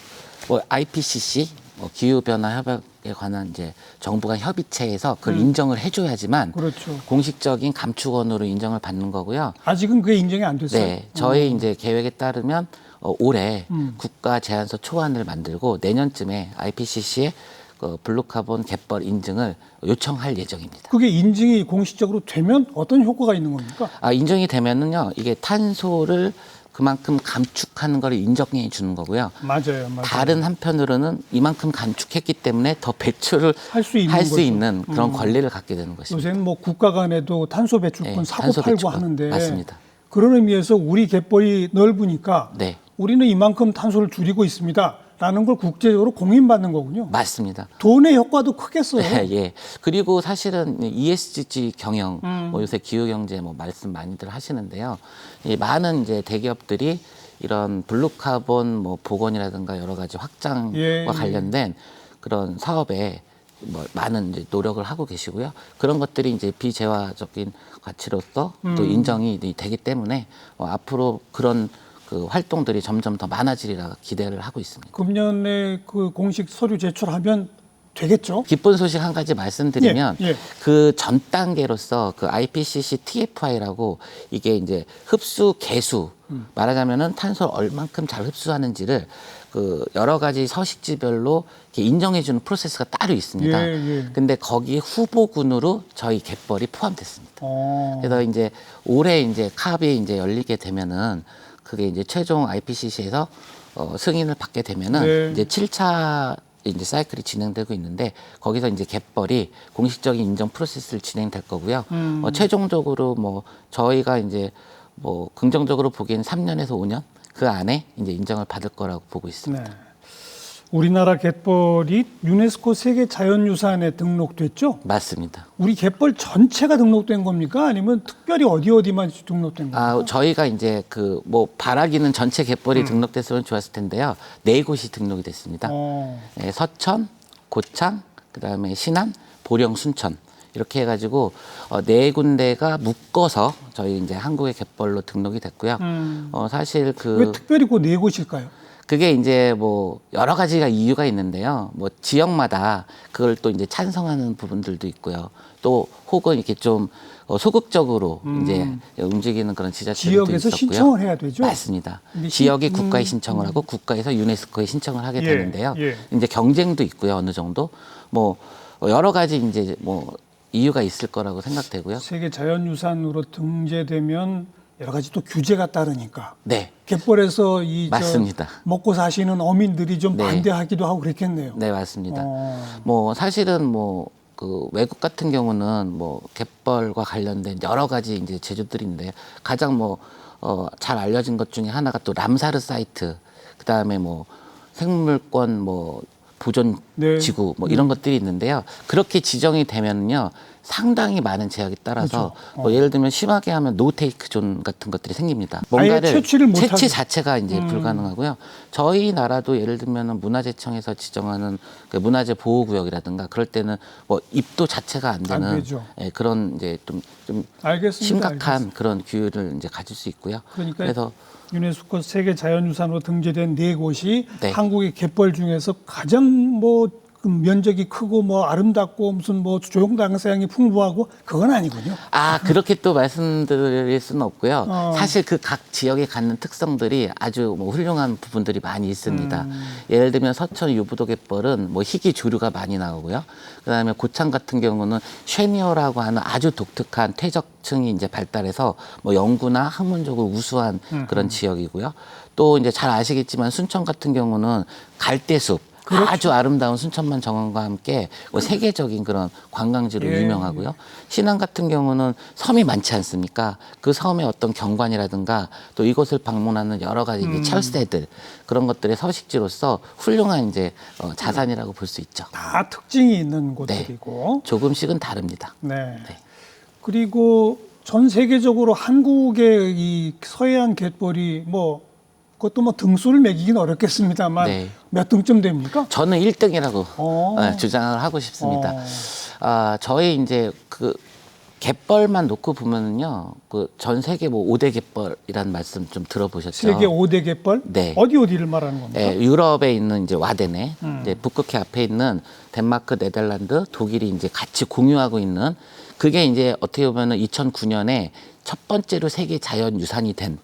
뭐 IPCC 뭐 기후 변화 협약에 관한 이제 정부 간 협의체에서 그걸 인정을 해줘야지만 그렇죠. 공식적인 감축원으로 인정을 받는 거고요. 아직은 그게 인정이 안 됐어요. 네, 저희 이제 계획에 따르면 올해 국가 제안서 초안을 만들고 내년쯤에 IPCC에 그 블루카본 갯벌 인증을 요청할 예정입니다. 그게 인증이 공식적으로 되면 어떤 효과가 있는 겁니까? 인정이 되면은요, 이게 탄소를 그만큼 감축하는 걸 인정해 주는 거고요. 맞아요. 다른 한편으로는 이만큼 감축했기 때문에 더 배출을 할 수 있는 할 수 거죠. 있는 그런 권리를 갖게 되는 것입니다. 요새는 뭐 국가 간에도 탄소 배출권 네, 사고 탄소 팔고 배출권. 하는데 맞습니다. 그런 의미에서 우리 갯벌이 넓으니까 네, 우리는 이만큼 탄소를 줄이고 있습니다라는 걸 국제적으로 공인받는 거군요. 맞습니다. 돈의 효과도 크겠어요. 예. 그리고 사실은 ESG 경영, 뭐 요새 기후 경제 뭐 말씀 많이들 하시는데요. 이 많은 이제 대기업들이 이런 블루카본 뭐 복원이라든가 여러 가지 확장과 예. 관련된 그런 사업에 뭐 많은 이제 노력을 하고 계시고요. 그런 것들이 이제 비재화적인 가치로서 또 인정이 되기 때문에 앞으로 그런 그 활동들이 점점 더 많아지리라 기대를 하고 있습니다. 금년에 그 공식 서류 제출하면 되겠죠? 기쁜 소식 한 가지 말씀드리면 예, 예. 그 전 단계로서 그 IPCC TFI라고 이게 이제 흡수 개수 말하자면은 탄소를 얼만큼 잘 흡수하는지를 그 여러 가지 서식지별로 이렇게 인정해주는 프로세스가 따로 있습니다. 예, 예. 근데 거기 후보군으로 저희 갯벌이 포함됐습니다. 어. 그래서 이제 올해 이제 캅이 이제 열리게 되면은 그게 이제 최종 IPCC에서 승인을 받게 되면은 네. 이제 7차 이제 사이클이 진행되고 있는데 거기서 이제 갯벌이 공식적인 인정 프로세스를 진행될 거고요. 최종적으로 뭐 저희가 이제 뭐 긍정적으로 보기엔 3년에서 5년 그 안에 이제 인정을 받을 거라고 보고 있습니다. 네. 우리나라 갯벌이 유네스코 세계 자연유산에 등록됐죠? 맞습니다. 우리 갯벌 전체가 등록된 겁니까? 아니면 특별히 어디만 등록된 겁니까? 아, 저희가 이제 그 뭐 바라기는 전체 갯벌이 등록됐으면 좋았을 텐데요. 4곳이 등록이 됐습니다. 예, 서천, 고창, 그다음에 신안, 보령, 순천 이렇게 해가지고 4군데가 묶어서 저희 이제 한국의 갯벌로 등록이 됐고요. 사실 왜 그 특별히 그 4곳일까요? 그게 이제 뭐 여러 가지가 이유가 있는데요. 뭐 지역마다 그걸 또 이제 찬성하는 부분들도 있고요. 또 혹은 이렇게 좀 소극적으로 이제 움직이는 그런 지자체들도 지역에서 있었고요. 신청을 해야 되죠? 맞습니다. 근데 지역이 국가에 신청을 하고 국가에서 유네스코에 신청을 하게 예, 되는데요. 예. 이제 경쟁도 있고요. 어느 정도 뭐 여러 가지 이제 뭐 이유가 있을 거라고 생각되고요. 세계 자연유산으로 등재되면 여러 가지 또 규제가 따르니까 네, 갯벌에서 맞습니다. 먹고 사시는 어민들이 좀 네. 반대하기도 하고 그랬겠네요. 네 맞습니다. 어. 뭐 사실은 뭐 그 외국 같은 경우는 뭐 갯벌과 관련된 여러 가지 이제 제주들인데 가장 뭐 잘 알려진 것 중에 하나가 또 람사르 사이트, 그 다음에 뭐 생물권 뭐 보존 네. 지구 뭐 이런 것들이 있는데요. 그렇게 지정이 되면요. 상당히 많은 제약이 따라서 그렇죠. 뭐 예를 들면 심하게 하면 노테이크 존 같은 것들이 생깁니다. 아예 뭔가를 채취를 못 채취 하게. 자체가 이제 불가능하고요. 저희 나라도 예를 들면은 문화재청에서 지정하는 그 문화재 보호구역이라든가 그럴 때는 뭐 입도 자체가 안 되는 되죠. 예, 그런 이제 좀 알겠습니다. 심각한 알겠습니다. 그런 규율을 이제 가질 수 있고요. 그러니까 그래서 유네스코 세계 자연유산으로 등재된 4곳이 네. 한국의 갯벌 중에서 가장 뭐 면적이 크고 뭐 아름답고 무슨 뭐 조용당사양이 풍부하고 그건 아니군요. 아, 그렇게 또 말씀드릴 수는 없고요. 사실 그 각 지역에 갖는 특성들이 아주 뭐 훌륭한 부분들이 많이 있습니다. 예를 들면 서천 유부도 갯벌은 뭐 희귀 조류가 많이 나오고요. 그다음에 고창 같은 경우는 쉐니어라고 하는 아주 독특한 퇴적층이 이제 발달해서 뭐 영구나 학문적으로 우수한 그런 지역이고요. 또 이제 잘 아시겠지만 순천 같은 경우는 갈대숲 아주 아름다운 순천만 정원과 함께 뭐 세계적인 그런 관광지로 예, 유명하고요. 신안 같은 경우는 섬이 많지 않습니까? 그 섬의 어떤 경관이라든가 또 이곳을 방문하는 여러 가지 이제 철새들 그런 것들의 서식지로서 훌륭한 이제 자산이라고 볼 수 있죠. 다 특징이 있는 곳들이고. 조금씩은 다릅니다. 네. 네. 그리고 전 세계적으로 한국의 이 서해안 갯벌이 뭐 그것도 뭐 등수를 매기긴 어렵겠습니다만 네. 몇 등쯤 됩니까? 저는 1등이라고 어. 주장을 하고 싶습니다. 어. 저희 이제 그 갯벌만 놓고 보면은요, 그 전 세계 뭐 5대 갯벌이라는 말씀 좀 들어보셨죠? 세계 5대 갯벌? 네. 어디를 말하는 겁니까? 예, 유럽에 있는 이제 와데네, 이제 북극해 앞에 있는 덴마크, 네덜란드, 독일이 이제 같이 공유하고 있는 그게 이제 어떻게 보면은 2009년에 첫 번째로 세계 자연유산이 된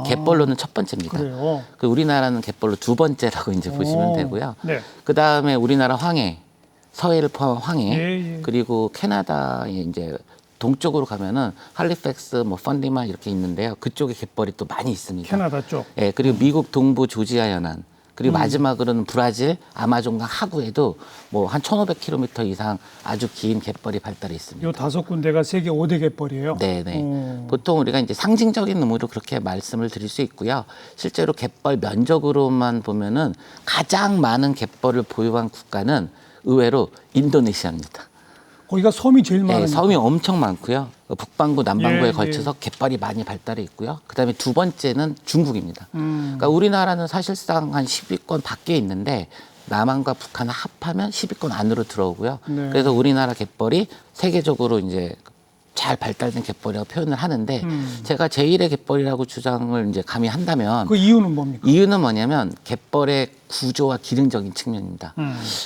갯벌로는 첫 번째입니다. 그래요. 그 우리나라는 갯벌로 2번째라고 이제 보시면 오, 되고요. 네. 그 다음에 우리나라 황해, 서해를 포함한 황해, 예, 예. 그리고 캐나다에 이제 동쪽으로 가면은 할리팩스, 뭐 펀디만 이렇게 있는데요. 그쪽에 갯벌이 또 많이 있습니다. 캐나다 쪽. 예, 그리고 미국 동부 조지아 연안, 그리고 마지막으로는 브라질 아마존강 하구에도 뭐 한 1,500km 이상 아주 긴 갯벌이 발달해 있습니다. 요 5군데가 세계 5대 갯벌이에요. 네네. 보통 우리가 이제 상징적인 의미로 그렇게 말씀을 드릴 수 있고요. 실제로 갯벌 면적으로만 보면은 가장 많은 갯벌을 보유한 국가는 의외로 인도네시아입니다. 거기가 섬이 제일 네, 많으니까. 섬이 엄청 많고요. 북반구, 남반구에 예, 걸쳐서 갯벌이 많이 발달해 있고요. 그다음에 두 번째는 중국입니다. 그러니까 우리나라는 사실상 한 10위권 밖에 있는데 남한과 북한을 합하면 10위권 안으로 들어오고요. 네. 그래서 우리나라 갯벌이 세계적으로 이제 잘 발달된 갯벌이라고 표현을 하는데 제가 제1의 갯벌이라고 주장을 이제 감히 한다면 그 이유는 뭡니까? 이유는 뭐냐면 갯벌의 구조와 기능적인 측면입니다.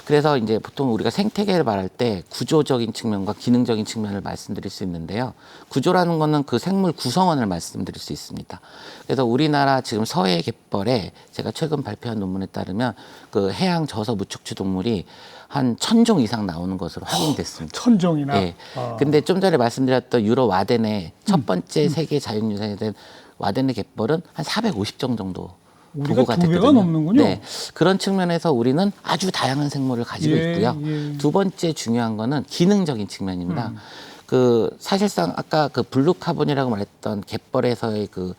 그래서 이제 보통 우리가 생태계를 말할 때 구조적인 측면과 기능적인 측면을 말씀드릴 수 있는데요. 구조라는 거는 그 생물 구성원을 말씀드릴 수 있습니다. 그래서 우리나라 지금 서해 갯벌에 제가 최근 발표한 논문에 따르면 그 해양 저서 무척추 동물이 한 1,000종 이상 나오는 것으로 확인됐습니다. 1,000종이나. 예. 근데 좀 전에 말씀드렸던 유로 와덴의 첫 번째 세계 자연유산이 된 와덴의 갯벌은 한 450종 정도 우리가 보고가 2배가 됐거든요. 넘는군요. 네. 그런 측면에서 우리는 아주 다양한 생물을 가지고 예, 있고요. 예. 두 번째 중요한 거는 기능적인 측면입니다. 그 사실상 아까 그 블루카본이라고 말했던 갯벌에서의 그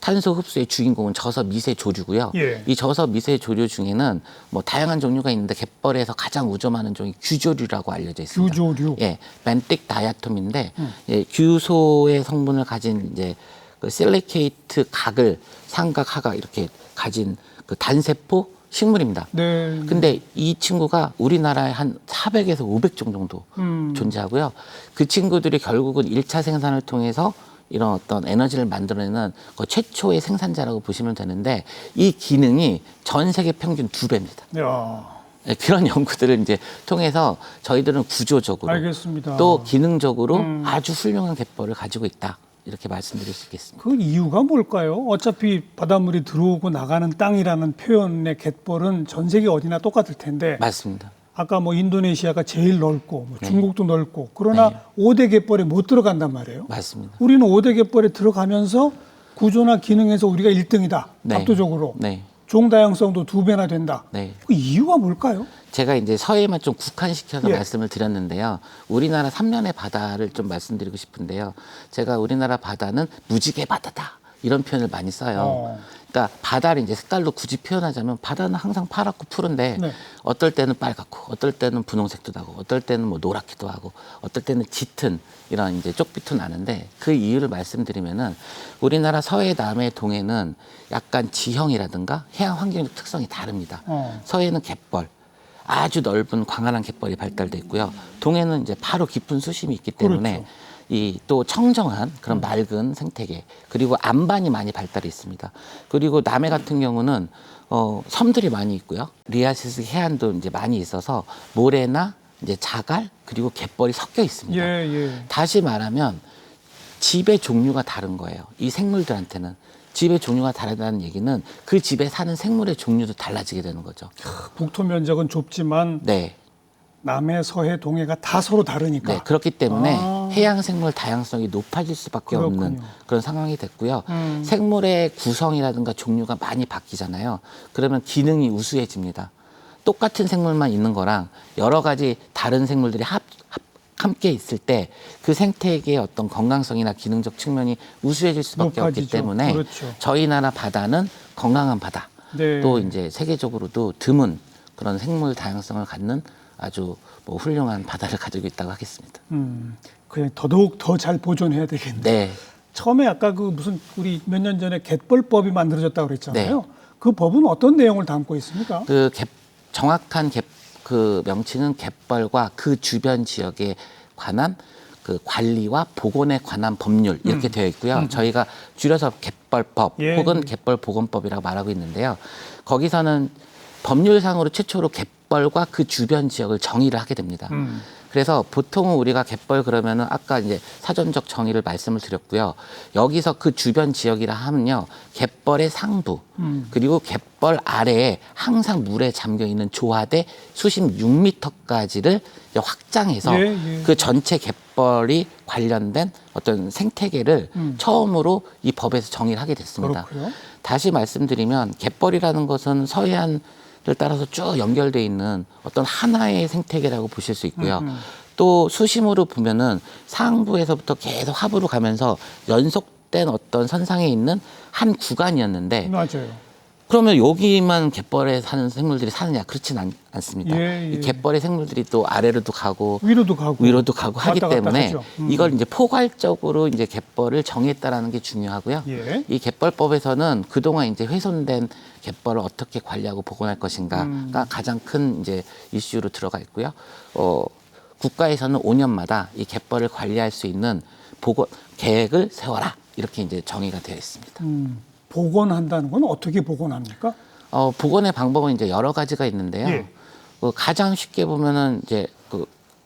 탄소 흡수의 주인공은 저서 미세 조류고요. 예. 이 저서 미세 조류 중에는 뭐 다양한 종류가 있는데 갯벌에서 가장 우점하는 종이 규조류라고 알려져 있습니다. 규조류. 예, 벤틱 다이아톰인데 예, 규소의 성분을 가진 이제 그 실리케이트 각을 삼각, 하각 이렇게 가진 그 단세포 식물입니다. 네. 근데 이 친구가 우리나라에 한 400에서 500종 정도 존재하고요. 그 친구들이 결국은 1차 생산을 통해서 이런 어떤 에너지를 만들어내는 그 최초의 생산자라고 보시면 되는데 이 기능이 전 세계 평균 2배입니다. 야, 그런 연구들을 이제 통해서 저희들은 구조적으로 알겠습니다. 또 기능적으로 아주 훌륭한 갯벌을 가지고 있다. 이렇게 말씀드릴 수 있겠습니다. 그 이유가 뭘까요? 어차피 바닷물이 들어오고 나가는 땅이라는 표현의 갯벌은 전 세계 어디나 똑같을 텐데 맞습니다. 아까 뭐 인도네시아가 제일 넓고 뭐 중국도 넓고 그러나 5대 갯벌에 못 들어간단 말이에요. 맞습니다. 우리는 5대 갯벌에 들어가면서 구조나 기능에서 우리가 1등이다. 네. 압도적으로. 네. 종 다양성도 2배나 된다. 네. 그 이유가 뭘까요? 제가 이제 서해만 좀 국한시켜서 예. 말씀을 드렸는데요. 우리나라 3면의 바다를 좀 말씀드리고 싶은데요. 제가 우리나라 바다는 무지개 바다다. 이런 표현을 많이 써요. 그러니까 바다를 이제 색깔로 굳이 표현하자면 바다는 항상 파랗고 푸른데 네. 어떨 때는 빨갛고 어떨 때는 분홍색도 나고 어떨 때는 뭐 노랗기도 하고 어떨 때는 짙은 이런 이제 쪽빛도 나는데 그 이유를 말씀드리면은 우리나라 서해, 남해, 동해는 약간 지형이라든가 해양 환경적 특성이 다릅니다. 서해는 갯벌, 아주 넓은 광활한 갯벌이 발달돼 있고요. 동해는 이제 바로 깊은 수심이 있기 때문에 그렇죠. 이 또 청정한 그런 맑은 생태계 그리고 안반이 많이 발달해 있습니다. 그리고 남해 같은 경우는 섬들이 많이 있고요. 리아시스 해안도 이제 많이 있어서 모래나 이제 자갈 그리고 갯벌이 섞여 있습니다. 예, 예. 다시 말하면 집의 종류가 다른 거예요. 이 생물들한테는 집의 종류가 다르다는 얘기는 그 집에 사는 생물의 종류도 달라지게 되는 거죠. 북토 면적은 좁지만 네. 남해, 서해, 동해가 다 서로 다르니까. 네, 그렇기 때문에 아. 해양 생물 다양성이 높아질 수밖에 그렇군요. 없는 그런 상황이 됐고요. 생물의 구성이라든가 종류가 많이 바뀌잖아요. 그러면 기능이 우수해집니다. 똑같은 생물만 있는 거랑 여러 가지 다른 생물들이 함께 있을 때 그 생태계의 어떤 건강성이나 기능적 측면이 우수해질 수밖에 없기 높아지죠. 때문에 그렇죠. 저희 나라 바다는 건강한 바다. 네. 또 이제 세계적으로도 드문 그런 생물 다양성을 갖는 아주 뭐 훌륭한 바다를 가지고 있다고 하겠습니다. 그냥 더더욱 더 잘 보존해야 되겠네요. 네. 처음에 아까 그 무슨 우리 몇 년 전에 갯벌법이 만들어졌다고 그랬잖아요. 네. 그 법은 어떤 내용을 담고 있습니까? 그 정확한 그 명칭은 갯벌과 그 주변 지역에 관한 그 관리와 복원에 관한 법률 이렇게 되어 있고요. 저희가 줄여서 갯벌법 예. 혹은 갯벌복원법이라고 말하고 있는데요. 거기서는 법률상으로 최초로 갯벌과 그 주변 지역을 정의를 하게 됩니다. 그래서 보통은 우리가 갯벌 그러면은 아까 이제 사전적 정의를 말씀을 드렸고요. 여기서 그 주변 지역이라 하면요. 갯벌의 상부 그리고 갯벌 아래에 항상 물에 잠겨 있는 조화대 수심 6m까지를 확장해서 예, 예. 그 전체 갯벌이 관련된 어떤 생태계를 처음으로 이 법에서 정의를 하게 됐습니다. 그렇고요. 다시 말씀드리면 갯벌이라는 것은 서해안 를 따라서 쭉 연결돼 있는 어떤 하나의 생태계라고 보실 수 있고요. 또 수심으로 보면은 상부에서부터 계속 하부로 가면서 연속된 어떤 선상에 있는 한 구간이었는데 맞아요. 그러면 여기만 갯벌에 사는 생물들이 사느냐? 그렇진 않습니다. 예, 예. 이 갯벌의 생물들이 또 아래로도 가고 위로도 가고 하기 왔다 갔다 때문에 하죠. 이걸 이제 포괄적으로 이제 갯벌을 정했다라는 게 중요하고요. 예. 이 갯벌법에서는 그동안 이제 훼손된 갯벌을 어떻게 관리하고 복원할 것인가가 가장 큰 이제 이슈로 들어가 있고요. 국가에서는 5년마다 이 갯벌을 관리할 수 있는 복원 계획을 세워라 이렇게 이제 정의가 되어 있습니다. 복원한다는 건 어떻게 복원합니까? 복원의 방법은 이제 여러 가지가 있는데요. 예. 가장 쉽게 보면은 이제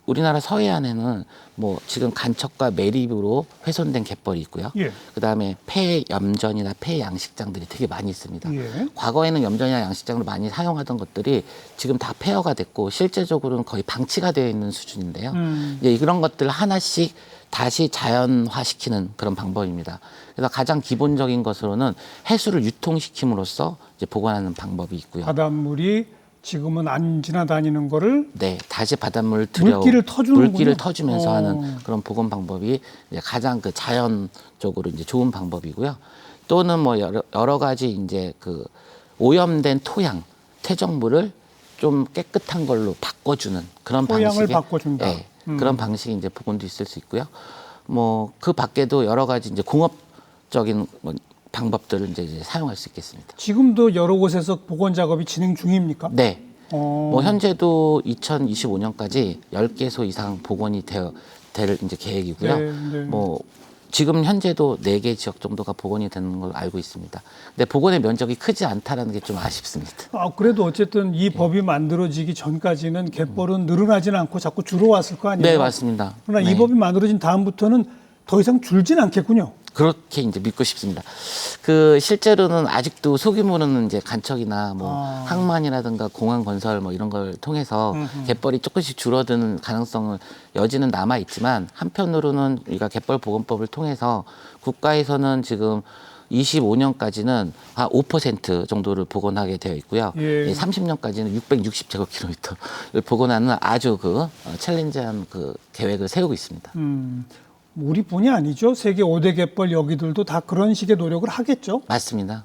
우리나라 서해안에는 뭐 지금 간척과 매립으로 훼손된 갯벌이 있고요. 예. 그다음에 폐 염전이나 폐 양식장들이 되게 많이 있습니다. 예. 과거에는 염전이나 양식장으로 많이 사용하던 것들이 지금 다 폐허가 됐고 실제적으로는 거의 방치가 되어 있는 수준인데요. 이제 이런 것들 하나씩 다시 자연화시키는 그런 방법입니다. 그래서 가장 기본적인 것으로는 해수를 유통시킴으로써 이제 복원하는 방법이 있고요. 바닷물이 지금은 안 지나다니는 거를 네, 다시 바닷물을 물기를 터주면서 하는 그런 복원 방법이 이제 가장 그 자연적으로 이제 좋은 방법이고요. 또는 뭐 여러 가지 이제 그 오염된 토양, 퇴적물을 좀 깨끗한 걸로 바꿔주는 그런 토양을 방식의 바꿔준다. 네, 그런 방식의 이제 복원도 있을 수 있고요. 뭐 그 밖에도 여러 가지 이제 공업적인 방법들을 이제 사용할 수 있겠습니다. 지금도 여러 곳에서 복원 작업이 진행 중입니까? 네. 뭐 현재도 2025년까지 10개소 이상 복원이 될 이제 계획이고요. 네, 네. 뭐 지금 현재도 4개 지역 정도가 복원이 되는 걸로 알고 있습니다. 근데 복원의 면적이 크지 않다라는 게 좀 아쉽습니다. 그래도 어쨌든 이 법이 만들어지기 전까지는 갯벌은 늘어나지는 않고 자꾸 줄어왔을 거 아니에요? 네, 맞습니다. 그러나 네. 이 법이 만들어진 다음부터는 더 이상 줄진 않겠군요. 그렇게 이제 믿고 싶습니다. 그 실제로는 아직도 소규모로는 이제 간척이나 뭐 항만이라든가 공항 건설 뭐 이런 걸 통해서 갯벌이 조금씩 줄어드는 가능성을 여지는 남아 있지만 한편으로는 우리가 갯벌 보건법을 통해서 국가에서는 지금 25년까지는 한 5% 정도를 복원하게 되어 있고요. 예. 30년까지는 660제곱킬로미터를 복원하는 아주 챌린지한 계획을 세우고 있습니다. 우리뿐이 아니죠. 세계 5대 갯벌 여기들도 다 그런 식의 노력을 하겠죠. 맞습니다.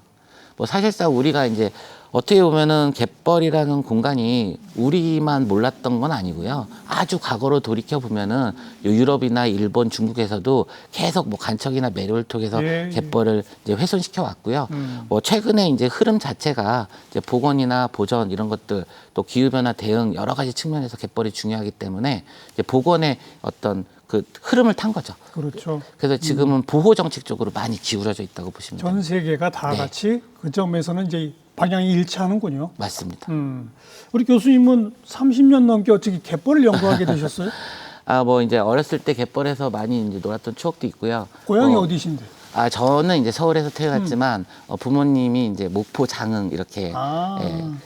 뭐 사실상 우리가 이제 어떻게 보면은 갯벌이라는 공간이 우리만 몰랐던 건 아니고요. 아주 과거로 돌이켜 보면은 유럽이나 일본, 중국에서도 계속 뭐 간척이나 매료를 통해서 예, 예. 갯벌을 이제 훼손시켜 왔고요. 뭐 최근에 이제 흐름 자체가 이제 복원이나 보전 이런 것들 또 기후 변화 대응 여러 가지 측면에서 갯벌이 중요하기 때문에 이제 복원의 어떤 그 흐름을 탄 거죠. 그렇죠. 그래서 지금은 보호 정책 쪽으로 많이 기울어져 있다고 보시면 됩니다. 전 세계가 다 네. 같이 그 점에서는 이제 방향이 일치하는군요. 맞습니다. 우리 교수님은 30년 넘게 어떻게 갯벌을 연구하게 되셨어요? 뭐 이제 어렸을 때 갯벌에서 많이 이제 놀았던 추억도 있고요. 고향이 어디신데? 저는 이제 서울에서 태어났지만 부모님이 이제 목포, 장흥 이렇게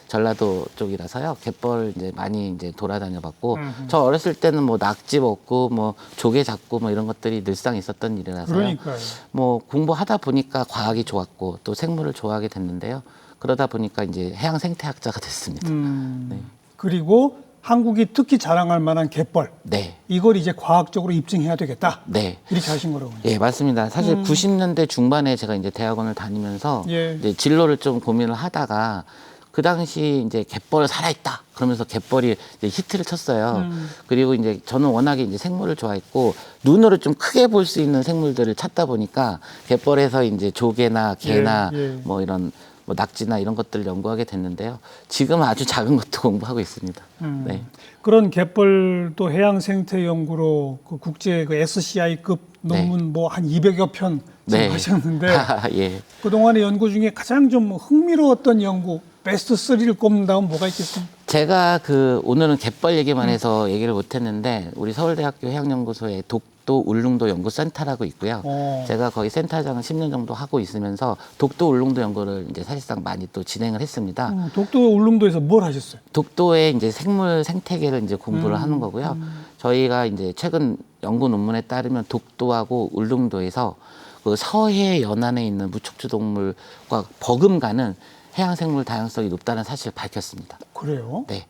전라도 쪽이라서요. 갯벌 이제 많이 이제 돌아다녀봤고 저 어렸을 때는 뭐 낙지 먹고 뭐 조개 잡고 뭐 이런 것들이 늘상 있었던 일이라서요. 그러니까요. 뭐 공부하다 보니까 과학이 좋았고 또 생물을 좋아하게 됐는데요. 그러다 보니까 이제 해양 생태학자가 됐습니다. 네. 그리고 한국이 특히 자랑할 만한 갯벌. 네. 이걸 이제 과학적으로 입증해야 되겠다. 네. 이렇게 하신 거로군요. 예, 맞습니다. 사실 90년대 중반에 제가 이제 대학원을 다니면서 예. 이제 진로를 좀 고민을 하다가 그 당시 이제 갯벌 살아있다 그러면서 갯벌이 이제 히트를 쳤어요. 그리고 이제 저는 워낙에 이제 생물을 좋아했고 눈으로 좀 크게 볼 수 있는 생물들을 찾다 보니까 갯벌에서 이제 조개나 개나 예, 예. 뭐 이런 뭐 낙지나 이런 것들을 연구하게 됐는데요. 지금 아주 작은 것도 공부하고 있습니다. 네. 그런 갯벌도 해양 생태 연구로 그 국제 그 SCI급 논문 뭐 한 200여 편 지금 하셨는데 예. 그동안의 연구 중에 가장 좀 흥미로웠던 연구 베스트 3를 꼽는다면 뭐가 있겠습니까? 제가 오늘은 갯벌 얘기만 해서 얘기를 못 했는데 우리 서울대학교 해양연구소에 독도 울릉도 연구센터라고 있고요. 제가 거기 센터장을 10년 정도 하고 있으면서 독도 울릉도 연구를 이제 사실상 많이 또 진행을 했습니다. 독도 울릉도에서 뭘 하셨어요? 독도의 이제 생물 생태계를 이제 공부를 하는 거고요. 저희가 이제 최근 연구 논문에 따르면 독도하고 울릉도에서 그 서해 연안에 있는 무척추 동물과 버금가는 해양 생물 다양성이 높다는 사실을 밝혔습니다. 그래요? 네.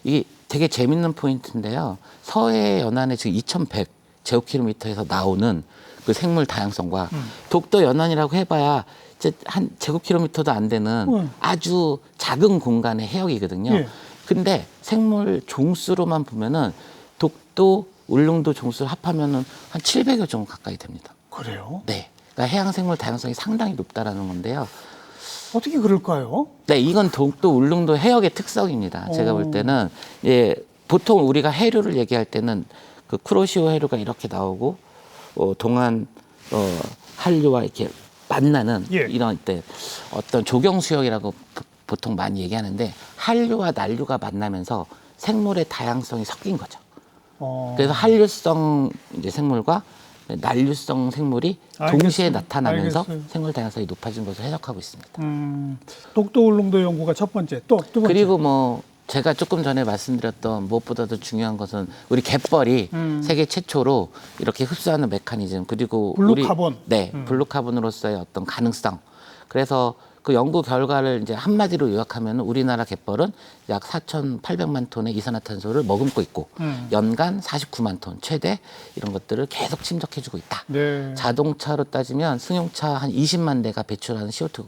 이게 되게 재밌는 포인트인데요. 서해 연안에 지금 2100 제곱킬로미터에서 나오는 그 생물 다양성과 독도 연안이라고 해봐야 이제 한 제곱킬로미터도 안 되는 아주 작은 공간의 해역이거든요. 예. 근데 생물 종수로만 보면은 독도, 울릉도 종수를 합하면은 한 700여 종 가까이 됩니다. 그래요? 네. 그러니까 해양 생물 다양성이 상당히 높다라는 건데요. 어떻게 그럴까요? 네, 이건 독도 울릉도 해역의 특성입니다. 제가 볼 때는 보통 우리가 해류를 얘기할 때는 그 쿠로시오 해류가 이렇게 나오고 동안 한류와 이렇게 만나는 예. 이런 때 어떤 조경수역이라고 보통 많이 얘기하는데 한류와 난류가 만나면서 생물의 다양성이 섞인 거죠. 그래서 한류성 이제 생물과 난류성 생물이 동시에 알겠어요. 나타나면서 알겠어요. 생물 다양성이 높아진 것으로 해석하고 있습니다. 독도 울릉도 연구가 첫 번째, 또 두 번째. 그리고 뭐 제가 조금 전에 말씀드렸던 무엇보다도 중요한 것은 우리 갯벌이 세계 최초로 이렇게 흡수하는 메커니즘 그리고 블루카본. 블루카본으로서의 어떤 가능성. 그래서 그 연구 결과를 이제 한마디로 요약하면 우리나라 갯벌은 약 4,800만 톤의 이산화탄소를 머금고 있고 연간 49만 톤 최대 이런 것들을 계속 침적해주고 있다. 네. 자동차로 따지면 승용차 한 20만 대가 배출하는 CO2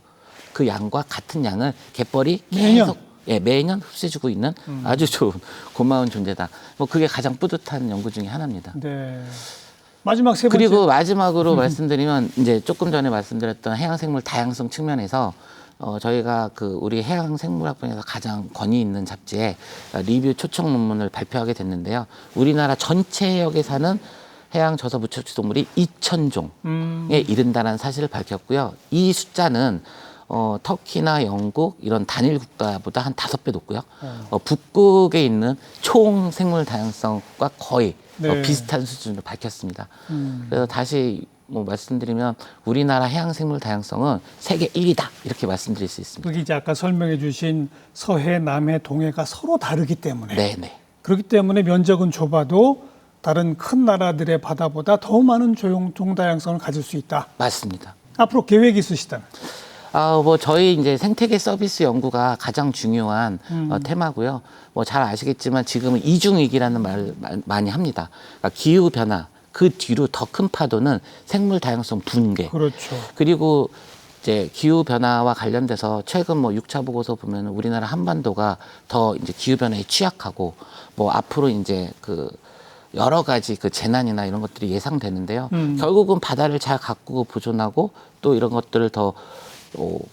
그 양과 같은 양을 갯벌이 계속 매년 흡수해주고 있는 아주 좋은 고마운 존재다. 뭐 그게 가장 뿌듯한 연구 중에 하나입니다. 네. 마지막 세 번째. 그리고 마지막으로 말씀드리면 이제 조금 전에 말씀드렸던 해양생물 다양성 측면에서 저희가 그 우리 해양생물학분에서 가장 권위 있는 잡지에 리뷰 초청 논문을 발표하게 됐는데요. 우리나라 전체 해역에 사는 해양 저서 무척지 동물이 2,000종에 이른다는 사실을 밝혔고요. 이 숫자는 터키나 영국 이런 단일 국가보다 한 5배 높고요. 북극에 있는 총 생물 다양성과 거의 비슷한 수준으로 밝혔습니다. 그래서 다시 뭐 말씀드리면 우리나라 해양 생물 다양성은 세계 1위다 이렇게 말씀드릴 수 있습니다. 그게 이제 아까 설명해 주신 서해, 남해, 동해가 서로 다르기 때문에. 네네. 그렇기 때문에 면적은 좁아도 다른 큰 나라들의 바다보다 더 많은 종 다양성을 가질 수 있다. 맞습니다. 앞으로 계획이 있으시다면? 뭐 저희 이제 생태계 서비스 연구가 가장 중요한 테마고요. 뭐 잘 아시겠지만 지금은 이중위기라는 말을 많이 합니다. 그러니까 기후 변화 그 뒤로 더 큰 파도는 생물 다양성 붕괴. 그렇죠. 그리고 이제 기후 변화와 관련돼서 최근 뭐 6차 보고서 보면 우리나라 한반도가 더 이제 기후 변화에 취약하고 뭐 앞으로 이제 그 여러 가지 그 재난이나 이런 것들이 예상되는데요. 결국은 바다를 잘 가꾸고 보존하고 또 이런 것들을 더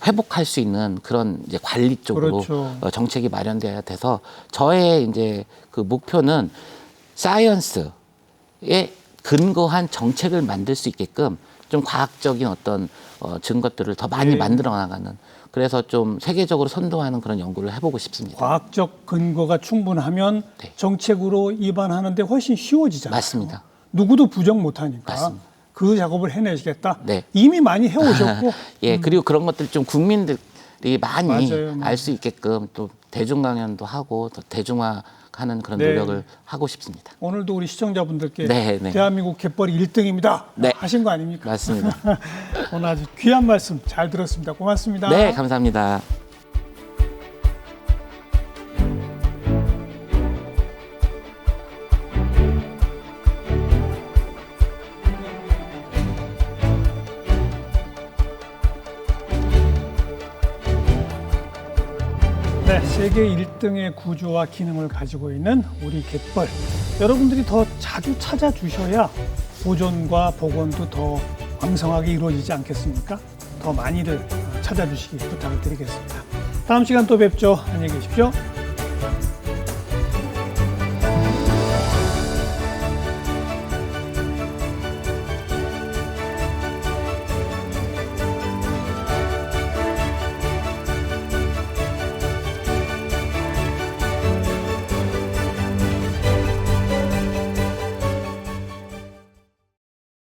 회복할 수 있는 그런 이제 관리 쪽으로 그렇죠. 정책이 마련돼야 돼서 저의 이제 그 목표는 사이언스에 근거한 정책을 만들 수 있게끔 좀 과학적인 어떤 증거들을 더 많이 만들어 나가는 그래서 좀 세계적으로 선도하는 그런 연구를 해보고 싶습니다. 과학적 근거가 충분하면 정책으로 입안하는데 훨씬 쉬워지잖아요. 맞습니다. 누구도 부정 못하니까. 맞습니다. 그 작업을 해내시겠다. 네. 이미 많이 해오셨고. 그리고 그런 것들 좀 국민들이 많이 맞아요. 알 수 있게끔 또 대중 강연도 하고 더 대중화하는 그런 네. 노력을 하고 싶습니다. 오늘도 우리 시청자분들께 네. 대한민국 갯벌이 1등입니다. 네. 하신 거 아닙니까? 맞습니다. 오늘 아주 귀한 말씀 잘 들었습니다. 고맙습니다. 네, 감사합니다. 네, 세계 1등의 구조와 기능을 가지고 있는 우리 갯벌. 여러분들이 더 자주 찾아주셔야 보존과 복원도 더 왕성하게 이루어지지 않겠습니까? 더 많이들 찾아주시기 부탁을 드리겠습니다. 다음 시간 또 뵙죠. 안녕히 계십시오.